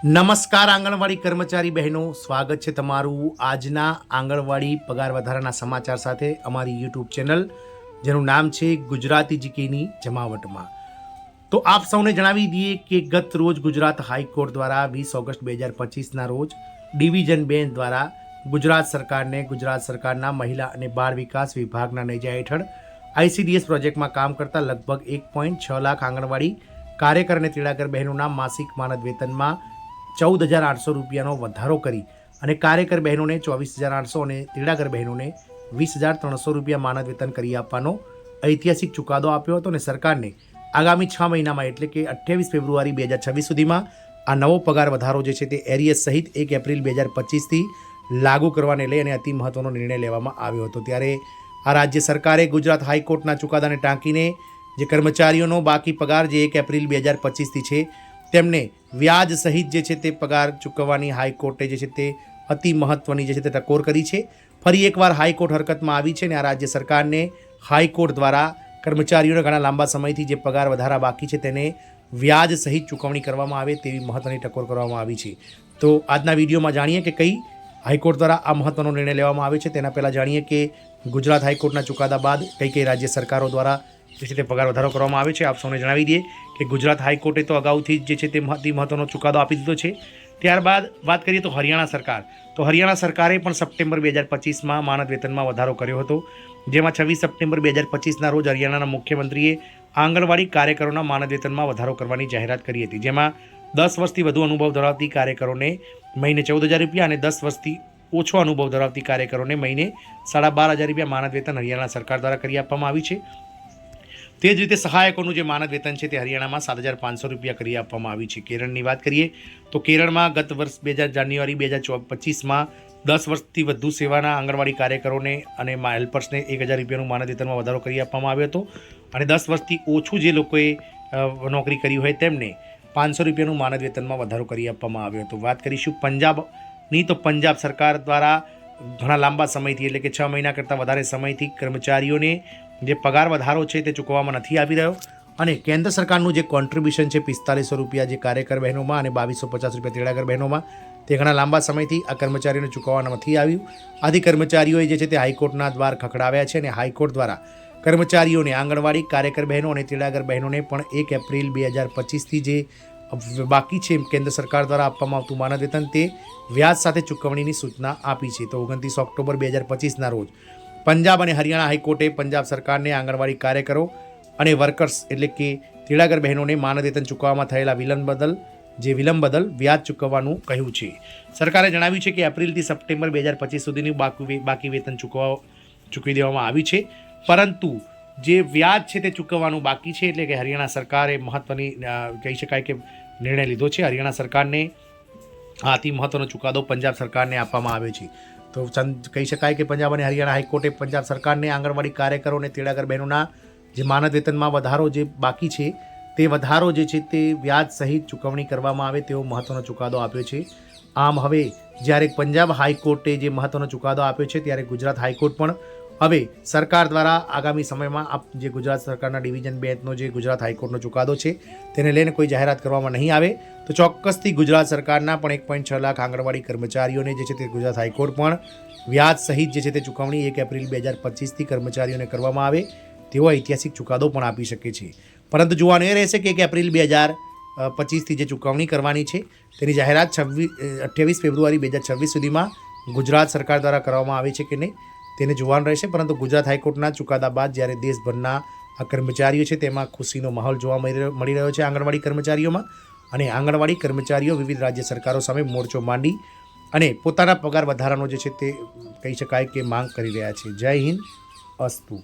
નમસ્કાર આંગણવાડી કર્મચારી બહેનો, સ્વાગત છે તમારું આજના આંગણવાડી પગાર વધારાના સમાચાર સાથે અમારી યુટ્યુબ ચેનલ જેનું નામ છે ગુજરાતી જીકેની જમાવટમાં। તો આપ સૌને જણાવી દઈએ કે ગત રોજ ગુજરાત હાઈકોર્ટ દ્વારા 20 ઓગસ્ટ 2025ના રોજ ડિવિઝન બેન્ચ દ્વારા ગુજરાત સરકારના મહિલા અને બાળ વિકાસ વિભાગના નેજા હેઠળ ICDS પ્રોજેક્ટમાં કામ કરતા લગભગ 1.6 લાખ આંગણવાડી કાર્યકર અને તેડાગર બહેનોના માસિક માનદ વેતનમાં 14,800 રૂપિયાનો વધારો કરી અને કાર્યકર બહેનોને 24,800 અને તેડાગર બહેનોને 20,300 રૂપિયા માનદ વેતન કરી આપવાનો ઐતિહાસિક ચુકાદો આપ્યો હતો અને સરકારને આગામી 6 મહિનામાં એટલે કે 28 ફેબ્રુઆરી 2026 સુધીમાં આ નવો પગાર વધારો જે છે તે એરિયસ સહિત 1 એપ્રિલ 2025થી લાગુ કરવાને લઈ અને અતિ મહત્વનો નિર્ણય લેવામાં આવ્યો હતો। ત્યારે આ રાજ્ય સરકારે ગુજરાત હાઈકોર્ટના ચુકાદાને ટાંકીને જે કર્મચારીઓનો બાકી પગાર જે 1 એપ્રિલ 2025થી છે તેમને વ્યાજ સહિત જે છે તે પગાર ચૂકવવાની હાઈકોર્ટે જે છે તે અતિ મહત્વની જે છે તે ટકોર કરી છે। ફરી એકવાર હાઈકોર્ટ હરકતમાં આવી છે અને આ રાજ્ય સરકારને હાઈકોર્ટ દ્વારા કર્મચારીઓને ઘણા લાંબા સમયથી જે પગાર વધારા બાકી છે તેને વ્યાજ સહિત ચૂકવણી કરવામાં આવે તેવી મહત્વની ટકોર કરવામાં આવી છે। તો આજના વિડીયોમાં જાણીએ કે કઈ હાઈકોર્ટ દ્વારા આ મહત્વનો નિર્ણય લેવામાં આવે છે। તેના પહેલાં જાણીએ કે ગુજરાત હાઈકોર્ટના ચુકાદા બાદ કઈ રાજ્ય સરકારો દ્વારા જે છે તે પગાર વધારો કરવામાં આવે છે। આપ સૌને જણાવી દઈએ કે ગુજરાત હાઈકોર્ટે તો અગાઉથી જે છે તે મહત્વનો ચુકાદો આપી દીધો છે। ત્યારબાદ વાત કરીએ તો હરિયાણા સરકાર, તો હરિયાણા સરકારે પણ સપ્ટેમ્બર 2025માં માનદ વેતનમાં વધારો કર્યો હતો, જેમાં 26 સપ્ટેમ્બર 2025ના રોજ હરિયાણાના મુખ્યમંત્રીએ આંગણવાડી કાર્યકરોના માનદ વેતનમાં વધારો કરવાની જાહેરાત કરી હતી, જેમાં 10 વર્ષથી વધુ અનુભવ ધરાવતી કાર્યકરોને મહિને 14,000 રૂપિયા અને 10 વર્ષથી ઓછો અનુભવ ધરાવતી કાર્યકરોને મહિને 12,500 રૂપિયા માનદ વેતન હરિયાણા સરકાર દ્વારા કરી આપવામાં આવી છે। તે જ રીતે સહાયકોનું જે માનદ વેતન છે તે હરિયાણામાં 7,500 રૂપિયા કરી આપવામાં આવી છે। કેરળની વાત કરીએ તો કેરળમાં ગત વર્ષ જાન્યુઆરી 2025માં 10 વર્ષથી વધુ સેવાના આંગણવાડી કાર્યકરોને અને હેલ્પર્સને 1,000 રૂપિયાનું માનદ વેતનમાં વધારો કરી આપવામાં આવ્યો હતો અને 10 વર્ષથી ઓછું જે લોકોએ નોકરી કરી હોય તેમને 500 રૂપિયાનું માનદ વેતનમાં વધારો કરી આપવામાં આવ્યો હતો। વાત કરીશું પંજાબની, તો પંજાબ સરકાર દ્વારા ઘણા લાંબા સમયથી એટલે કે 6 મહિના કરતાં વધારે સમયથી કર્મચારીઓને જે પગાર વધારો છે તે ચૂકવવામાં નથી આવી રહ્યો અને કેન્દ્ર સરકારનું જે કોન્ટ્રીબ્યુશન છે 4500 રૂપિયા જે કાર્યકર બહેનોમાં અને 2250 રૂપિયા તેડાગર બહેનોમાં તે ઘણા લાંબા સમયથી આ કર્મચારીઓને ચૂકવવામાં નથી આવ્યું। આથી કર્મચારીઓએ જે છે તે હાઈકોર્ટના દ્વાર ખખડાવ્યા છે અને હાઈકોર્ટ દ્વારા કર્મચારીઓને આંગણવાડી કાર્યકર બહેનો અને તેડાગર બહેનોને પણ 1 એપ્રિલ 2025થી જે બાકી છે કેન્દ્ર સરકાર દ્વારા આપવામાં આવતું માનદ વેતન તે વ્યાજ સાથે ચૂકવણીની સૂચના આપી છે। તો 29 ઓક્ટોબર 2025ના રોજ પંજાબ અને હરિયાણા હાઈકોર્ટે પંજાબ સરકારને આંગણવાડી કાર્યકરો અને વર્કર્સ એટલે કે તેડાગર બહેનોને માનદ વેતન ચૂકવવામાં થયેલા વિલંબ બદલ વ્યાજ ચૂકવવાનું કહ્યું છે। સરકારે જણાવ્યું છે કે એપ્રિલથી સપ્ટેમ્બર 2025 સુધીનું બાકી વેતન ચૂકવી દેવામાં આવ્યું છે, પરંતુ જે વ્યાજ છે તે ચૂકવવાનું બાકી છે, એટલે કે હરિયાણા સરકારે મહત્વની કહી શકાય કે નિર્ણય લીધો છે। હરિયાણા સરકારને અતિ મહત્વનો ચુકાદો પંજાબ સરકારને આપવામાં આવ્યો છે। તો કહી શકાય કે પંજાબ અને હરિયાણા હાઈકોર્ટે પંજાબ સરકારને આંગણવાડી કાર્યકરો અને તેડાગર બહેનોના જે માનદ વેતનમાં વધારો જે બાકી છે તે વધારો જે છે તે વ્યાજ સહિત ચૂકવણી કરવામાં આવે તેવો મહત્વનો ચુકાદો આપ્યો છે। આમ હવે જ્યારે પંજાબ હાઈકોર્ટે જે મહત્વનો ચુકાદો આપ્યો છે ત્યારે ગુજરાત હાઈકોર્ટ પણ હવે સરકાર દ્વારા આગામી સમયમાં જે ગુજરાત સરકારના ડિવિઝન બેન્ચનો જે ગુજરાત હાઈકોર્ટનો ચુકાદો છે તેને લઈને કોઈ જાહેરાત કરવામાં નહીં આવે તો ચોક્કસથી ગુજરાત સરકારના પણ 1.6 લાખ આંગણવાડી કર્મચારીઓને જે છે તે ગુજરાત હાઈકોર્ટ પણ વ્યાજ સહિત જે છે તે ચૂકવણી 1 એપ્રિલ 2025થી કર્મચારીઓને કરવામાં આવે તેવો ઐતિહાસિક ચુકાદો પણ આપી શકે છે। પરંતુ જોવાનું એ રહેશે કે 1 એપ્રિલ 2025થી જે ચૂકવણી કરવાની છે તેની જાહેરાત 28 ફેબ્રુઆરી 2026 સુધીમાં ગુજરાત સરકાર દ્વારા કરવામાં આવે છે કે નહીં તેને જોવાનું રહેશે। પરંતુ ગુજરાત હાઈકોર્ટના ચુકાદા બાદ જ્યારે દેશભરના આ કર્મચારીઓ છે તેમાં ખુશીનો માહોલ જોવા મળી રહ્યો છે આંગણવાડી કર્મચારીઓમાં, અને આંગણવાડી કર્મચારીઓ વિવિધ રાજ્ય સરકારો સામે મોરચો માંડી અને પોતાના પગાર વધારાનો જે છે તે કહી શકાય કે માંગ કરી રહ્યા છે। જય હિન્દ, અસ્તુ।